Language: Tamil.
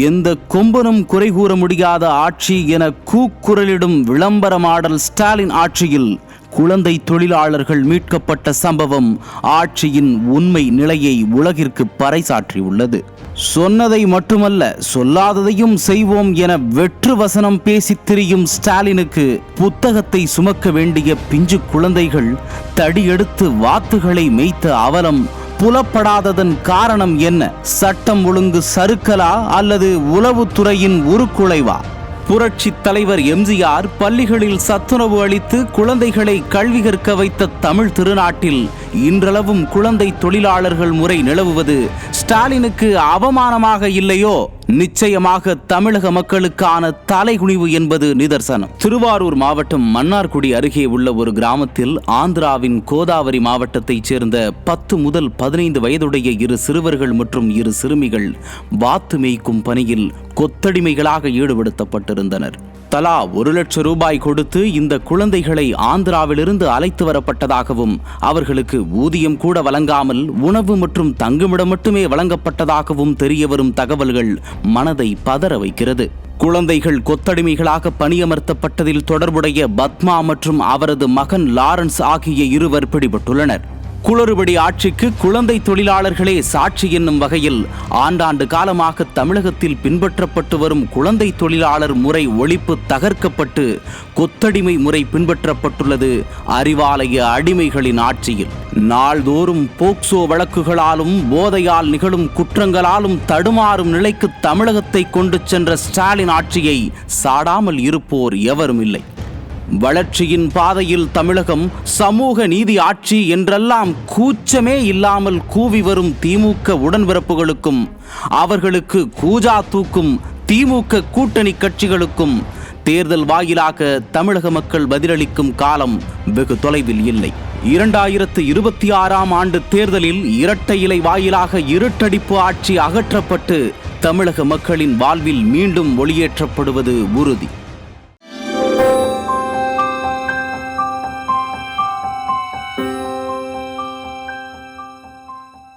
எந்த கொம்பனும் குறை கூற முடியாத ஆட்சி என கூக்குரலிடும் விளம்பர மாடல் ஸ்டாலின் ஆட்சியில் குழந்தை தொழிலாளர்கள் மீட்கப்பட்ட சம்பவம் ஆட்சியின் உண்மை நிலையை உலகிற்கு பறைசாற்றியுள்ளது. சொன்னதை மட்டுமல்ல, சொல்லாததையும் செய்வோம் என வெற்று வசனம் பேசித் திரியும் ஸ்டாலினுக்கு புத்தகத்தை சுமக்க வேண்டிய பிஞ்சு குழந்தைகள் தடியெடுத்து வாத்துகளை மேய்த்த அவலம் புலப்படாததன் காரணம் என்ன? சட்டம் ஒழுங்கு சறுக்கலா அல்லது உளவுத்துறையின் உருக்குலைவா? புரட்சி தலைவர் எம்ஜிஆர் பள்ளிகளில் சத்துணவு அளித்து குழந்தைகளை கல்வி கற்க வைத்த தமிழ் திருநாட்டில் இன்றளவும் குழந்தை தொழிலாளர்கள் முறை நிலவுவது ஸ்டாலினுக்கு அவமானமாக இல்லையோ? நிச்சயமாக தமிழக மக்களுக்கான தலைகுனிவு என்பது நிதர்சனம். திருவாரூர் மாவட்டம் மன்னார்குடி அருகே உள்ள ஒரு கிராமத்தில் ஆந்திராவின் கோதாவரி மாவட்டத்தைச் சேர்ந்த 10 முதல் 15 வயதுடைய 2 சிறுவர்கள் மற்றும் 2 சிறுமிகள் வாத்து மேய்க்கும் பணியில் கொத்தடிமைகளாக ஈடுபடுத்தப்பட்டிருந்தனர். தலா 1 லட்சம் ரூபாய் கொடுத்து இந்த குழந்தைகளை ஆந்திராவிலிருந்து அழைத்து வரப்பட்டதாகவும் அவர்களுக்கு ஊதியம் கூட வழங்காமல் உணவு மற்றும் தங்குமிடம் மட்டுமே வழங்கப்பட்டதாகவும் தெரியவரும் தகவல்கள் மனதை பதற வைக்கிறது. குழந்தைகள் கொத்தடிமைகளாக பணியமர்த்தப்பட்டதில் தொடர்புடைய பத்மா மற்றும் அவரது மகன் லாரன்ஸ் ஆகிய 2 பிடிபட்டுள்ளனர். குளறுபடி ஆட்சிக்கு குழந்தை தொழிலாளர்களே சாட்சி என்னும் வகையில் ஆண்டாண்டு காலமாக தமிழகத்தில் பின்பற்றப்பட்டு வரும் குழந்தை தொழிலாளர் முறை ஒழிப்பு தகர்க்கப்பட்டு கொத்தடிமை முறை பின்பற்றப்பட்டுள்ளது அறிவாலய அடிமைகளின் ஆட்சியில். நாள்தோறும் போக்சோ வழக்குகளாலும் போதையால் நிகழும் குற்றங்களாலும் தடுமாறும் நிலைக்கு தமிழகத்தை கொண்டு சென்ற ஸ்டாலின் ஆட்சியை சாடாமல் இருப்போர் எவரும் இல்லை. வளர்ச்சியின் பாதையில் தமிழகம் சமூக நீதி ஆட்சி என்றெல்லாம் கூச்சமே இல்லாமல் கூவி வரும் திமுக உடன்பிறப்புகளுக்கும் அவர்களுக்கு கூஜா தூக்கும் திமுக கூட்டணி கட்சிகளுக்கும் தேர்தல் வாயிலாக தமிழக மக்கள் பதிலளிக்கும் காலம் வெகு தொலைவில் இல்லை. 2026ஆம் ஆண்டு தேர்தலில் இரட்டை இலை வாயிலாக இருட்டடிப்பு ஆட்சி அகற்றப்பட்டு தமிழக மக்களின் வாழ்வில் மீண்டும் ஒளியேற்றப்படுவது உறுதி.